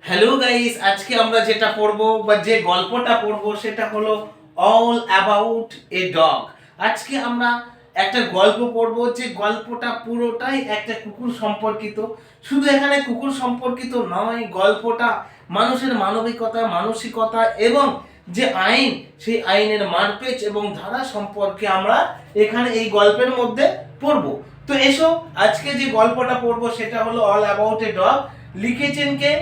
Hello guys, আজকে আমরা যেটা পড়বো বা যে গল্পটা পড়বো সেটা হলো অল অ্যাবাউট এ ডগ। আজকে আমরা একটা গল্প পড়বো যে গল্পটা পুরোটাই একটা কুকুর সম্পর্কিত। শুধু এখানে কুকুর সম্পর্কিত নয়, গল্পটা মানুষের মানবিকতা, মানসিকতা এবং যে আইন, সেই আইনের মারপেচ এবং ধারা সম্পর্কে আমরা এখানে এই গল্পের মধ্যে পড়বো। তো এসো, আজকে যে গল্পটা পড়বো সেটা হলো অল অ্যাবাউট এ ডগ। লিখেছেন কে?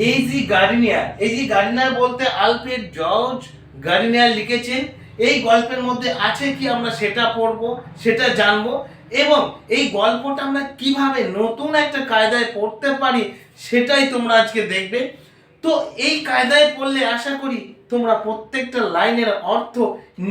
এইজি গার্ডিনিয়ার। এইজি গার্ডিনিয়ার বলতে আলফ্রেড জর্জ গার্ডিনিয়ার লিখেছেন। এই গল্পের মধ্যে আছে কি আমরা সেটা পড়বো, সেটা জানবো এবং এই গল্পটা আমরা কিভাবে নতুন একটা কায়দায় পড়তে পারি সেটাই তোমরা আজকে দেখবে। তো এই কায়দায় পড়লে আশা করি তোমরা প্রত্যেকটা লাইনের অর্থ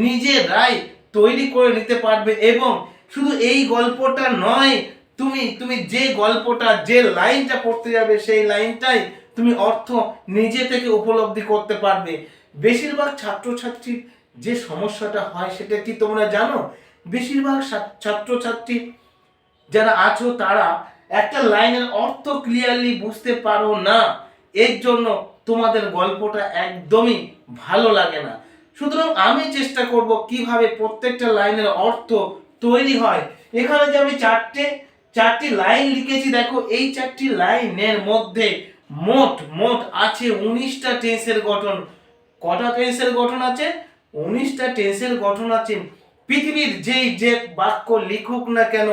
নিজেরাই তৈরি করে নিতে পারবে এবং শুধু এই গল্পটা নয়, তুমি তুমি যে গল্পটা, যে লাইনটা পড়তে যাবে সেই লাইনটাই তুমি অর্থ নিজে থেকে উপলব্ধি করতে পারবে। বেশিরভাগ ছাত্রছাত্রীর যে সমস্যাটা হয় সেটা কি তোমরা জানো? বেশিরভাগ ছাত্রছাত্রী যারা আছো তারা একটা লাইনের অর্থ ক্লিয়ারলি বুঝতে পারো না, এর জন্য তোমাদের গল্পটা একদমই ভালো লাগে না। সুতরাং আমি চেষ্টা করব কিভাবে প্রত্যেকটা লাইনের অর্থ তৈরি হয়। এখানে যে আমি চারটি লাইন লিখেছি, দেখো এই চারটি লাইনের মধ্যে মোট মোট আছে 19টা টেন্সের গঠন। কটা টেন্সের গঠন আছে? 19টা টেন্সের গঠন আছে। পৃথিবীর যে বাক্য লিখুক না কেন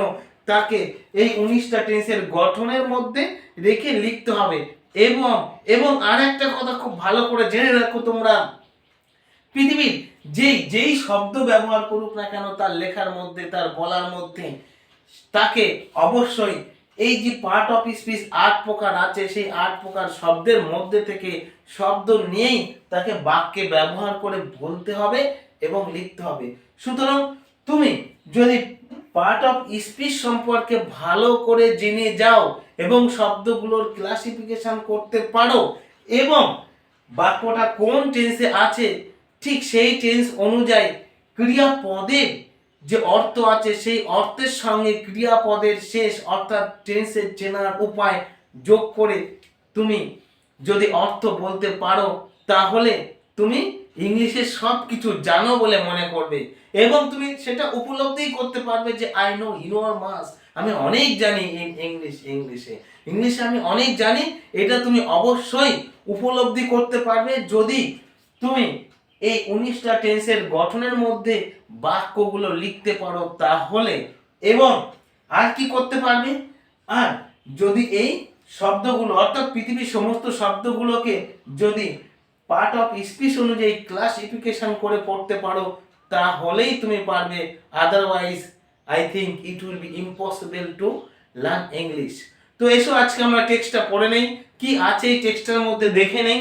তাকে এই 19টা টেন্সের গঠনের মধ্যে রেখে লিখতে হবে। এবং এবং আর একটা কথা খুব ভালো করে জেনে রাখো তোমরা, পৃথিবীর যেই শব্দ ব্যবহার করুক না কেন তার লেখার মধ্যে, তার বলার মধ্যে, তাকে অবশ্যই এই যে পার্ট অফ স্পিচ 8 প্রকার আছে, সেই 8 প্রকার শব্দের মধ্যে থেকে শব্দ নিয়েই তাকে বাক্যে ব্যবহার করে বলতে হবে এবং লিখতে হবে। সুতরাং তুমি যদি পার্ট অফ স্পিচ সম্পর্কে ভালো করে জেনে যাও এবং শব্দগুলোর ক্লাসিফিকেশন করতে পারো এবং বাক্যটা কোন টেন্সে আছে ঠিক সেই টেন্স অনুযায়ী ক্রিয়াপদের যে অর্থ আছে সেই অর্থের সঙ্গে ক্রিয়াপদের শেষ অর্থাৎ টেন্সের চেনার উপায় যোগ করে তুমি যদি অর্থ বলতে পারো তাহলে তুমি ইংলিশে সব কিছু জানো বলে মনে করবে এবং তুমি সেটা উপলব্ধি করতে পারবে যে আই নো ইউর মাস, আমি অনেক জানি ইংলিশে আমি অনেক জানি। এটা তুমি অবশ্যই উপলব্ধি করতে পারবে যদি তুমি এই 19টা টেন্সের গঠনের মধ্যে বাক্যগুলো লিখতে পারো তাহলে। এবং আর কি করতে পারবে? আর যদি এই শব্দগুলো অর্থাৎ পৃথিবীর সমস্ত শব্দগুলোকে যদি পার্ট অফ স্পিচ অনুযায়ী ক্লাসিফিকেশন করে পড়তে পারো তাহলেই তুমি পারবে, otherwise I think it will be impossible to learn English. তো এসো আজকে আমরা টেক্সটটা পড়ে নেই, কি আছে এই টেক্সটের মধ্যে দেখে নেই।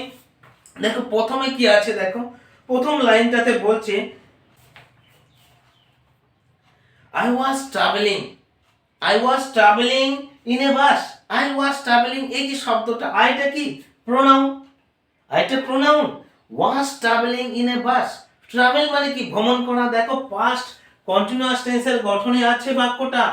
দেখো প্রথমে কি আছে, দেখো প্রথম লাইনটাতে বলছে I was traveling in a bus. I was traveling, এই যে শব্দটা আইটা কি প্রোনাউন, আইটা pronoun. was traveling in a bus, travel মানে কি ভ্রমণ করা। দেখো পাস্ট কন্টিনিউয়াস টেন্সের গঠনে আছে বাক্যটা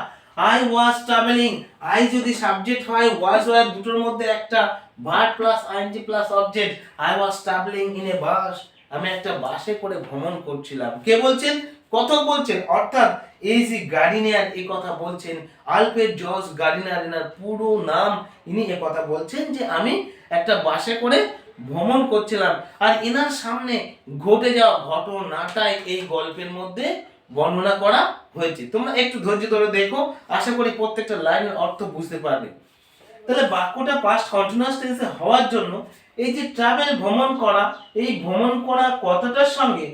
I was traveling। I যদি সাবজেক্ট হয়, was ওয়ার দুটোর মধ্যে একটা verb plus ING plus object. I was traveling in a bus, আমি একটা বাসে করে ভ্রমণ করছিলাম। কে বলছেন? কথক বলছেন, অর্থাৎ এই যে গার্ডিনিয়ার এই কথা বলছেন, আলফ্রেড জর্জ গার্ডিনিয়ার এনার পুরো নাম, ইনি এই কথা বলছেন যে আমি একটা বাসে করে ভ্রমণ করছিলাম। আর এনার সামনে ঘটে যাওয়া ঘটনাটাই এই গল্পের মধ্যে বর্ণনা করা হয়েছে। তোমরা একটু ধৈর্য ধরে দেখো, আশা করি প্রত্যেকটা লাইনের অর্থ বুঝতে পারবে। তাহলে বাক্যটা পাস্ট কন্টিনিউয়াস টেন্সে হওয়ার জন্য এই যে ট্রাভেল ভ্রমণ করা, এই ভ্রমণ করা কথাটার সঙ্গে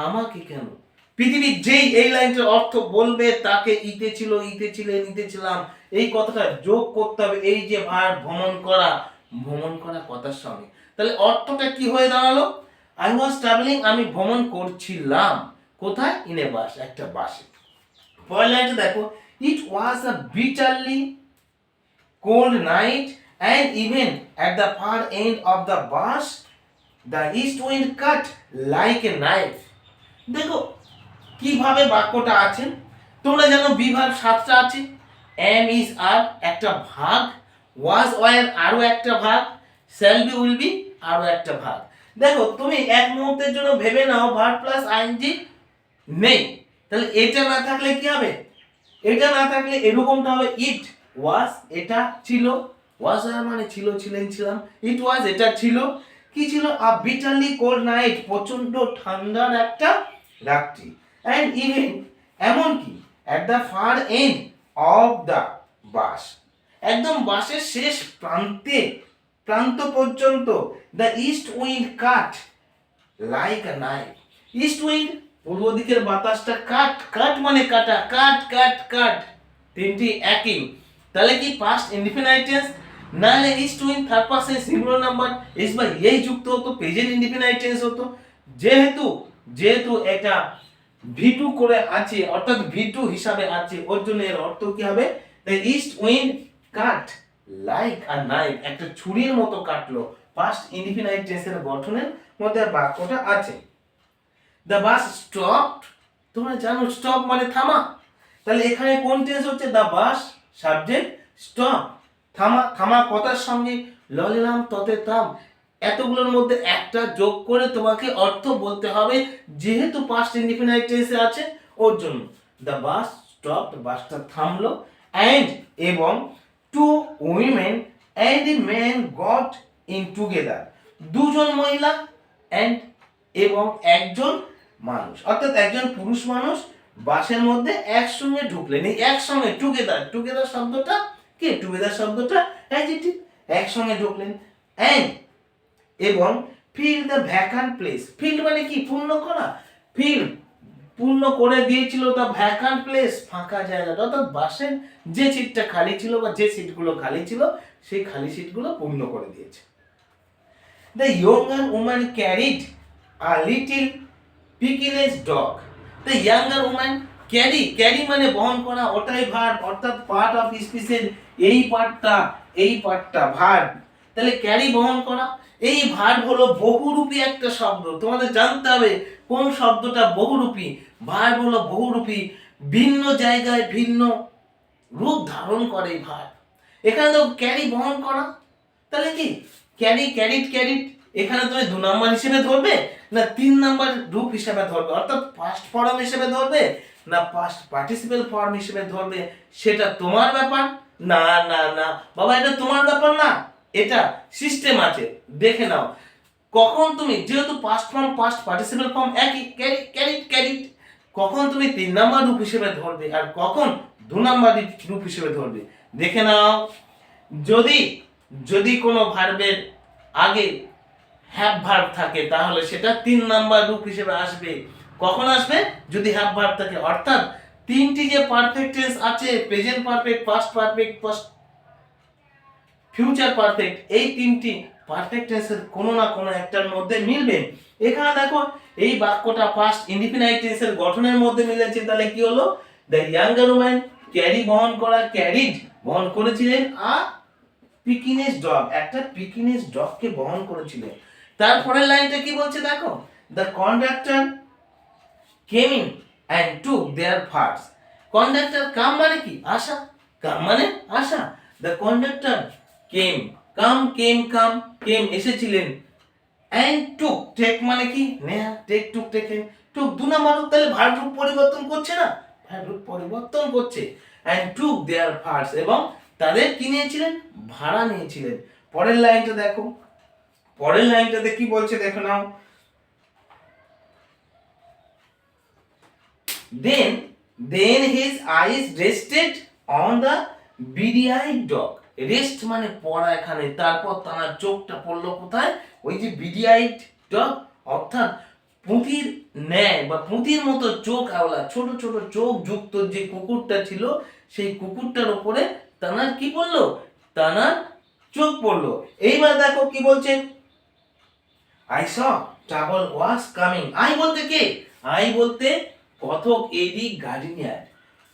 আমাকে কেন, পৃথিবীর যেই এই লাইনটার অর্থ বলবে তাকে ইতে ছিল, ইতে ছিলে, নিতে ছিলাম, এই কথাটা যোগ করতে হবে এই যে ভার ভ্রমণ করা কথার সঙ্গে। তাহলে অর্থটা কি হয়ে দাঁড়ালো? আই ওয়াজ ট্রাভেলিং, আমি ভ্রমণ করছিলাম। কোথায়? ইন এ বাস, একটা বাসে। পরের লাইনটা দেখো, ইট ওয়াজ আ bitterly cold night and even at the far end of the bus the east wind cut like a knife। দেখো কিভাবে বাক্যটা আছে। তোমরা জানো বিভাগ 7টা আছে। এম ইজ আর একটা ভাগ, ওয়াজ ওয়ার আরো একটা ভাগ, শ্যাল বি উইল বি আরো একটা ভাগ। দেখো তুমি এক মুহূর্তের জন্য ভেবে নাও ভার্ব প্লাস আইএনজি নেই, তাহলে এটা না থাকলে কি হবে? এটা না থাকলে এরকমটা হবে ইট ওয়াজ, এটা ছিল, ওয়াজ মানে ছিল, ছিলেন, ছিলাম, ইট ওয়াজ এটা ছিল, কি ছিল? আ বিটারলি কোল্ড নাইট, প্রচন্ড ঠান্ডার একটা রাত্রি, এন্ড ইভেন এমনকি at the far end of the bus, একদম বাসের শেষ প্রান্ত পর্যন্ত, the east wind cut like a knife. East wind পূর্ব দিকের বাতাসটা কাট, কাট মানে কাটা, কাট কাট কাট, তিনটি একই, তাহলে কি পাস্ট ইনডিফিনাইট টেন্স, নাহলে east wind third person singular number S বা এই যুক্ত হতো, প্রেজেন্ট ইনডিফিনাইট টেন্স হতো। যেহেতু যেহেতু এটা ভি2 করে আছে, অর্থাৎ ভি2 হিসাবে আছে, ওর জন্য এর অর্থ কি হবে? The east wind cut like a knife, একটা ছুরির মতো কাটলো। পাস্ট ইনডিফিনাইট টেন্সের গঠনের মধ্যে বাক্যটা আছে। দ্য বাস স্টপড, তোমরা জানো স্টপ মানে থামা, তাহলে এখানে কোন টেন্স হচ্ছে? দ্য বাস সাবজেক্ট, স্টপ থামা, থামা কথার সঙ্গে ললিলাম ততে তাম, এতগুলোর মধ্যে একটা যোগ করে তোমাকে অর্থ বলতে হবে, যেহেতু পাস্ট ইনডিফিনাইট টেন্সে আছে ওর জন্য। দ্য বাস স্টপড, বাসটা থামলো, অ্যান্ড এবং two women and a man got in together, দুজন মহিলা অ্যান্ড এবং একজন মানুষ, অর্থাৎ একজন পুরুষ মানুষ বাসের মধ্যে একসঙ্গে ঢুকলেন। এই একসঙ্গে টুগেদার, টুগেদার শব্দটা কি? টুগেদার শব্দটা অ্যাডজেক্টিভ, একসঙ্গে ঢুকলেন। অ্যান্ড এবং fill the vacant place, filled মানে কি? পূর্ণ করা, ফিল পূর্ণ করে দিয়েছিল দ্য ভ্যাকান্ট প্লেস, ফাঁকা জায়গাটা, অর্থাৎ বাসের যে সিটটা খালি ছিল বা যে সিটগুলো খালি ছিল সেই খালি সিটগুলো পূর্ণ করে দিয়েছে। The younger woman carried a little Pekingese dog, the younger woman carry, carry মানে বহন করা, ওটাই ভার্ব, অর্থাৎ পার্ট অফ স্পিচের এই পার্টটা ভার্ব, তাহলে ক্যারি বহন করা। এই ভার্ব হলো বহুরূপী একটা শব্দ, তোমাদের জানতে হবে কোন শব্দটা বহুরূপী। ভার্ব হলো বহুরূপী, ভিন্ন জায়গায় ভিন্ন রূপ ধারণ করে এই ভার্ব। এখানে তো ক্যারি বহন করা, তাহলে কি ক্যারি, ক্যারিড, ক্যারিড, এখানে তুমি 2 নাম্বার হিসেবে ধরবে না 3 নাম্বার রূপ হিসেবে ধরবে, অর্থাৎ পাস্ট ফর্ম হিসেবে ধরবে না পাস্ট পার্টিসিপেল ফর্ম হিসেবে ধরবে, সেটা তোমার ব্যাপার। না না না বাবা, এটা তোমার ব্যাপার না, এটা সিস্টেম আছে, দেখে নাও। কখন তুমি, যেহেতু past form past participle form একই, ক্যারি ক্যারিড ক্যারিড, কখন তুমি 3 নাম্বার রূপ হিসেবে ধরবে আর কখন 2 নাম্বার রূপ হিসেবে ধরবে, দেখে নাও। যদি যদি কোনো ভার্বের আগে হ্যাভ ভার্ব থাকে তাহলে সেটা 3 নাম্বার রূপ হিসেবে আসবে। কখন আসবে? যদি হ্যাভ ভার্ব থাকে, অর্থাৎ তিনটি যে পারফেক্ট টেন্স আছে, present perfect, past perfect, future perfect, এই তিনটি পারফেক্ট টেন্সের কোনো না কোনো একটার মধ্যে মিলবে। এখানে দেখো এই বাক্যটা পাস্ট ইনডিফিনাইট টেন্সের গঠনের মধ্যে মিলেছে, তাহলে কি হলো? দ্য ইয়াঙ্গার ওম্যান ক্যারি বহন করা, ক্যারিড বহন করেছিলেন, আর পিকিনেস ডগ একটা পিকিনেস ডগকে বহন করেছিলেন। তারপরের লাইনটা কি বলছে দেখো, the conductor came in and took their fares, conductor come মানে কি? আসা, কাম মানে আসা, দ্য কন্ডাক্টর কেম, কেম এসেছিলেন, অ্যান্ড টুক, টেক মানে কি? নেয়া, টেক টুক টেকেন, টুক 2 নাম্বার রূপ, তাহলে ভার্ব রূপ পরিবর্তন করছে না? ভার্ব রূপ পরিবর্তন করছে। অ্যান্ড টুক দেয়ার ফার্স, এবং তাদের কি নিয়েছিলেন? ভাড়া নিয়েছিলেন। পরের লাইনটা দেখো, পরের লাইনটাতে কি বলছে দেখো নাও, then his eyes rested on the beady-eyed dog, rest মানে পড়া এখানে, তারপর তার চোখটা পড়লো কোথায়? ওই যে beady-eyed dog, অর্থাৎ পুঁতির ন্যায় বা পুঁতির মতো চোখ আওলা, ছোট ছোট চোখ যুক্ত যে কুকুরটা ছিল, সেই কুকুরটার উপরে তানার কি পড়লো? তানার চোখ পড়লো। এইবার দেখো কি বলছে, I saw trouble was coming, I বলতে কে? আই বলতে কথক এডি গার্ডিনিয়ার,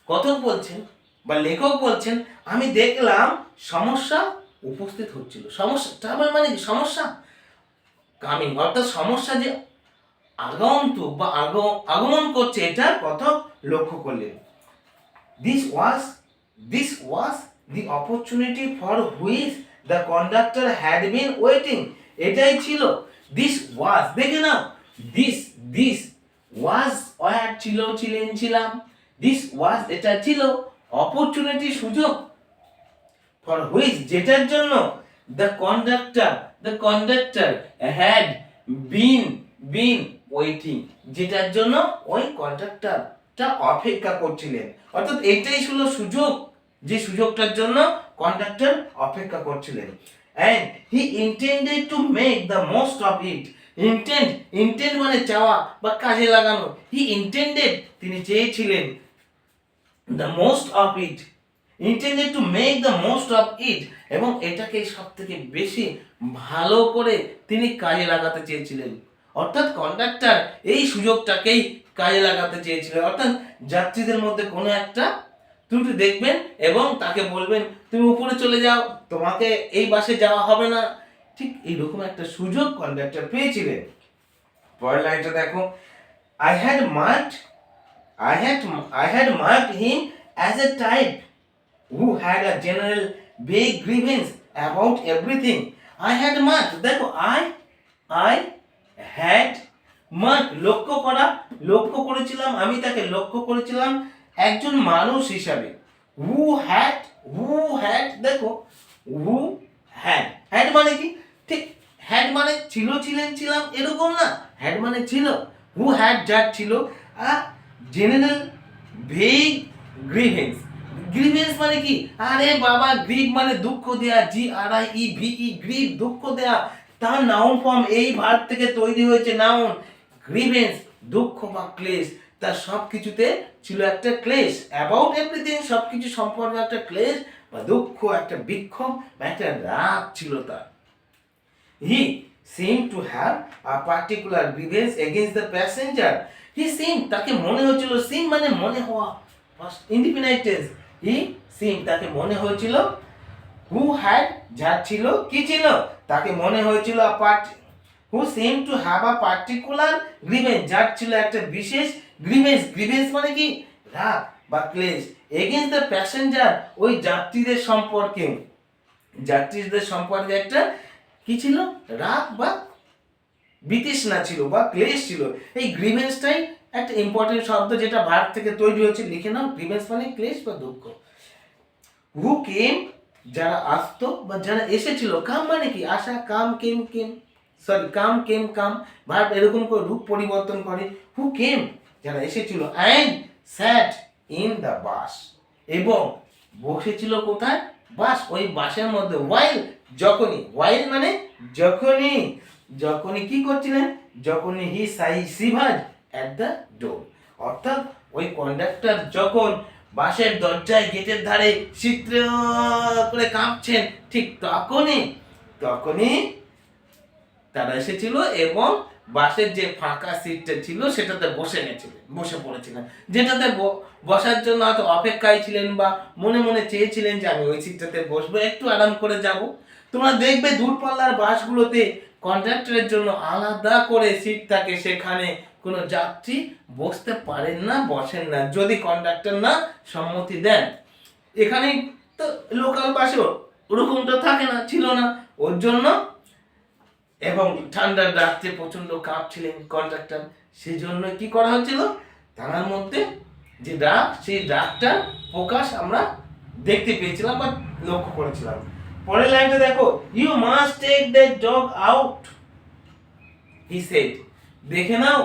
কথক বলছেন বা লেখক বলছেন, আমি দেখলাম সমস্যা উপস্থিত হচ্ছিল। সমস্যা, ট্রাবল মানে কি? সমস্যা, কামিং অর্থাৎ সমস্যা যে আগন্তুক বা আগমন করছে, এটা কথক লক্ষ্য করলেন। This was the opportunity for which the conductor had been waiting, এটাই ছিল। দিস ওয়াজ, দেখে নাও, দিস ওয়াজ, ওয়ার ছিল, ছিলেন, ছিলাম, দিস ওয়াজ এটা ছিল, অপরচুনিটি সুযোগ, ফর হুইচ যেটার জন্য, the conductor had been waiting, যেটার জন্য ওই কন্ডাক্টরটা অপেক্ষা করছিলেন। অর্থাৎ এটাই ছিল সুযোগ, যে সুযোগটার জন্য কন্ডাক্টর অপেক্ষা করছিলেন। and he intended to make the most of it. Intend মানে চাওয়া বা কাজে লাগানো। he intended, তিনি চেয়েছিলেন, the most of it, intended to make the most of it, এবং এটাকে সব থেকে বেশি ভালো করে তিনি কাজে লাগাতে চেয়েছিলেন। অর্থাৎ কন্ডাক্টর এই সুযোগটাকেই কাজে লাগাতে চেয়েছিলেন। অর্থাৎ যাত্রীদের মধ্যে কোনো একটা ত্রুটি দেখবেন এবং তাকে বলবেন তুমি উপরে চলে যাও, তোমাকে এই বাসে যাওয়া হবে না, ঠিক এইরকম একটা সুযোগ কন্ডাক্টর পেয়েছিলেন। পরের লাইনটা দেখো, I had marked him as a type who had a general vague grievance about everything. I had marked, দেখো, I had marked, লক্ষ্য করেছিলাম, আমি তাকে লক্ষ্য করেছিলাম একজন মানুষ হিসাবে। who had, দেখো, who had মানে কি, ঠিক had মানে ছিল, ছিলেন, ছিলাম এরকম না, had মানে ছিল। who had যার ছিল, জেনারেল ভেগ গ্রিভেন্স, মানে কি, আরে বাবা, গ্রিভ মানে দুঃখ দেয়া, GRIEVE, গ্রিভ দুঃখ দেয়া, তার নাউন ফর্ম এই ভার্ব থেকে তৈরি হয়েছে নাউন। গ্রিভেন্স দুঃখ বা ক্লেশ, তার সব কিছুতে ছিল একটা ক্লেশ, অ্যাবাউট এভরিথিং, সব কিছু সম্পর্কে একটা ক্লেশ বা দুঃখ, একটা বিক্ষোভ বা একটা রাগ ছিল তার। He seemed to have a particular grievance against the passenger. He seemed, তাকে মনে হয়েছিল, seem মানে মনে হওয়া, indefinite tense, he seemed, তাকে মনে হয়েছিল, who had যার ছিল, কি ছিল, তাকে মনে হয়েছিল, who seemed to have a particular grievance, যার ছিল একটা বিশেষ grievance মানে কি, রাগ বা ক্লেশ, against the passenger, ওই যাত্রীদের সম্পর্কে একটা কি ছিল, রাগ বা বিতৃষ্ণা ছিল বা ক্লেশ ছিল। এই গ্রিভেন্সটাই একটা ইম্পর্টেন্ট শব্দ, যেটা ভার্ব থেকে তৈরি হচ্ছে, লিখে নাও। গ্রিভেন্স মানে ক্লেশ বা দুঃখ। হু কেম, যারা আসতো বা যারা এসেছিল, কাম মানে কি, আসা, কাম ভার্ব এরকম করে রূপ পরিবর্তন করে। হু কেম, যারা এসেছিল, and sat in the bus, এবং বসেছিল কোথায়, বাস, ওই বাসের মধ্যে, while মানে যখনই কি করছিলেন, যখনই হি শিভার্ড অ্যাট দ্য ডোর, অর্থাৎ ওই কন্ডাক্টর যখন বাসের দরজায় গেটের ধারে শীত করে কাঁপছেন, ঠিক তখনই তারা এসেছিল এবং বাসের যে ফাঁকা সিটটা ছিল সেটাতে বসে পড়েছিলেন, যেটাতে বসার জন্য হয়তো অপেক্ষায় ছিলেন বা মনে মনে চেয়েছিলেন যে আমি ওই সিটটাতে বসবো, একটু আরাম করে যাব। তোমরা দেখবে দূরপাল্লার বাসগুলোতে কন্ডাক্টরের জন্য আলাদা করে সিট থাকে, সেখানে কোনো যাত্রী বসতে পারেন না, বসেন না, যদি কন্ডাক্টর না সম্মতি দেন। এখানে তো লোকাল বাসেও ওরকমটা থাকে না, ছিল না, ওর জন্য, এবং ঠান্ডার রাত্রে প্রচন্ড কাঁপছিলেন কন্ডাক্টর, সেই জন্য কি করা হচ্ছিল, তার মধ্যে যে রাগ, সেই রাগটা প্রকাশ আমরা দেখতে পেয়েছিলাম বা লক্ষ্য করেছিলাম। পরের লাইনটা দেখো, you must take that dog out, he said, দেখে নাও,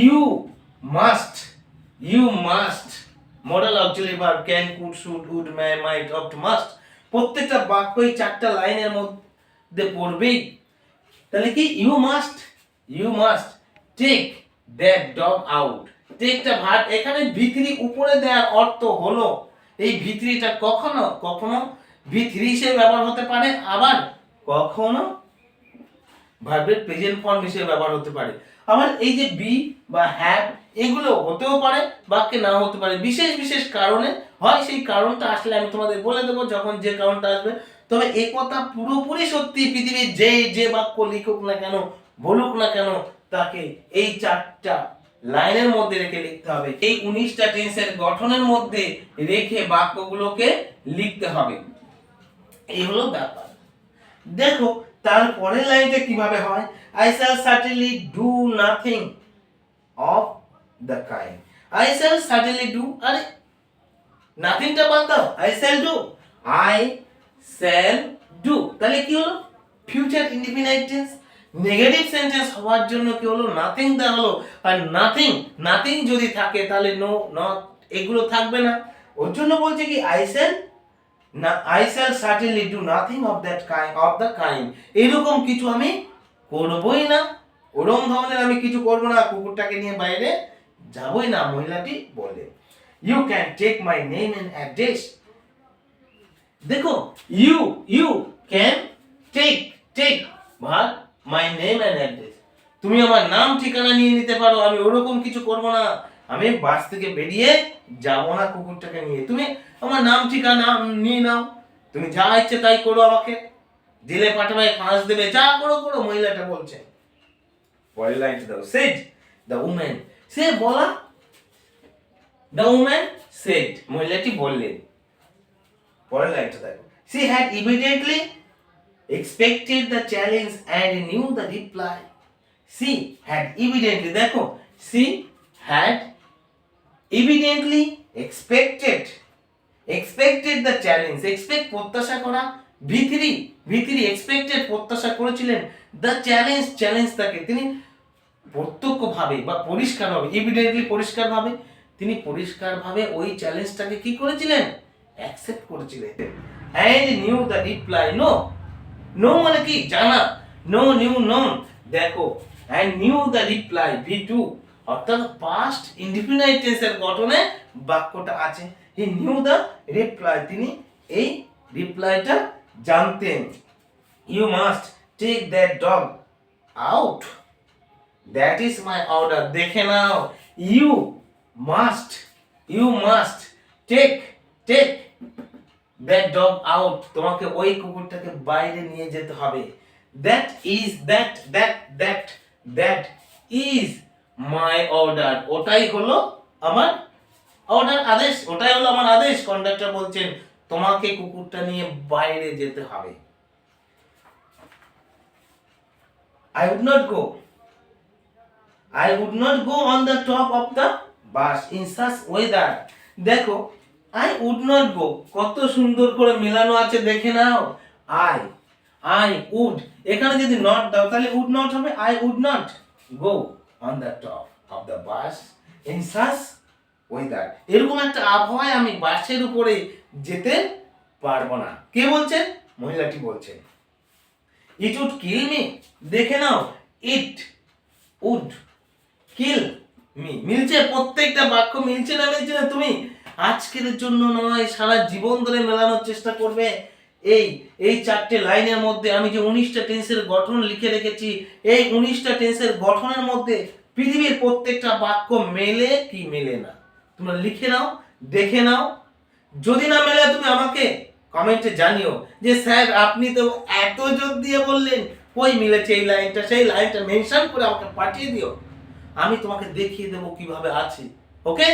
you must, modal auxiliary verb, can, could, should, would, may, might, of, must, প্রত্যেকটা বাক্যই 4টা লাইনের মধ্যে পড়বেই। তাহলে কি, you must take that dog out, টেকটা ভার্ব, এখানে ভিতরি উপরে দেওয়ার অর্থ হলো, এই ভিতরিটা কখনো V3 হিসেবে ব্যবহার হতে পারে, আবার কখনো ভার্বের প্রেজেন্ট ফর্ম হিসেবে ব্যবহার হতে পারে, আবার এই যে বি বা হ্যাভ এগুলো হতেও পারে, বাক্যে নাও হতে পারে, বিশেষ কারণে হয়। সেই কারণটা আসলে আমি তোমাদের বলে দেবো যখন যে কারণটা আসবে। তবে এই কথা পুরোপুরি সত্যি, পৃথিবীর যে বাক্য লিখুক না কেন, বলুক না কেন, তাকে এই 4টা লাইনের মধ্যে রেখে লিখতে হবে, এই 19টা টেন্সের গঠনের মধ্যে রেখে বাক্যগুলোকে লিখতে হবে। এই হলো ব্যাপার। দেখো তারপরের লাইনটা কিভাবে হয়, I shall certainly do nothing of the kind. I shall certainly do, আরে নাথিংটা বাদ দাও, I shall do, I shall do, তাহলে কি হলো future indefinite tense. Negative sentence হওয়ার জন্য কি হলো নাথিং দেওয়া হলো, আর নাথিং নাথিং যদি থাকে তাহলে নো নট এগুলো থাকবে না। ওর জন্য বলছে কি I shall না, I shall certainly do nothing of that kind of the kind, এরকম কিছু আমি করবই না, ওরকম ধরনের আমি কিছু করব না, কুকুরটাকে নিয়ে বাইরে যাবই না, মহিলাটি বলে। You can take my name and address, দেখো you can take ভার my name and address, তুমি আমার নাম ঠিকানা নিয়ে নিতে পারো, আমি ওরকম কিছু করব না, আমি বাস থেকে বেরিয়ে যাব না কুকুরটাকে নিয়ে, তুমি আমার নাম ঠিকানা নিয়ে নাও, তুমি যা ইচ্ছে তাই করো, আমাকে জেলে পাঠাবে, ফাঁস দেবে, যা করো করো, মহিলাটা বলছে। পরের লাইনটা দাও, said the woman, সে বলা, the woman said, মহিলাটি বললেন। পরের লাইনটা দেখো, she had immediately expected the challenge and knew the reply. She had evidently, দেখো she had evidently expected the challenge, expect প্রত্যাশা করা, ভিতরি expected প্রত্যাশা করেছিলেন, the challenge তাকে তিনি প্রত্যক্ষভাবে বা পরিষ্কারভাবে, evidently পরিষ্কারভাবে, তিনি পরিষ্কারভাবে ওই চ্যালেঞ্জটাকে কি করেছিলেন অ্যাকসেপ্ট করেছিলেন। and knew the reply, no মানে কি জানা, knew known, দেখো and knew the reply v2, অর্থাৎ পাস্ট ইনডিফিনাইট টেন্সের গঠনে বাক্যটা আছে, he knew the reply, তিনি এই রিপ্লাইটা জানতেন। you must take that dog out, that is my order, দেখে নাও you must take that dog out, তোমাকে ওই কুকুরটাকে বাইরে নিয়ে যেতে হবে, that is my order, ওটাই হলো আমার অর্ডার, আদেশ, ওটাই হলো আমার আদেশ, কন্ডাক্টর বলছেন তোমাকে কুকুরটা নিয়ে বাইরে যেতে হবে। I would not go on the top of the bus in such weather, দেখো I would not go কত সুন্দর করে মেলানো আছে, দেখে নাও I would, এখানে যদি not দাও তাহলে would not হবে, I would not go on the top of the bus in such weather, এরকম একটা আবহাওয়ায় আমি বাসের উপরে যেতে পারবো না, কে বলছেন মহিলাটি বলছেন। It would kill me, দেখে নাও it would kill me, মিলছে প্রত্যেকটা বাক্য, মিলছে না তুমি আজকের জন্য নয় সারা জীবন ধরে মেলানোর চেষ্টা করবে। এই চারটে লাইনের মধ্যে আমি যে 19টা টেন্সের গঠন লিখে রেখেছি, এই 19টা টেন্সের গঠনের মধ্যে পৃথিবীর প্রত্যেকটা বাক্য মেলে কি মেলে না তোমরা লিখে নাও, দেখে নাও, যদি না মেলে তুমি আমাকে কমেন্টে জানিও যে স্যার আপনি তো এত জোর দিয়ে বললেন, কই মিলেছে এই লাইনটা, সেই লাইনটা মেনশন করে আমাকে পাঠিয়ে দিও, আমি তোমাকে দেখিয়ে দেবো কিভাবে আছে। ওকে।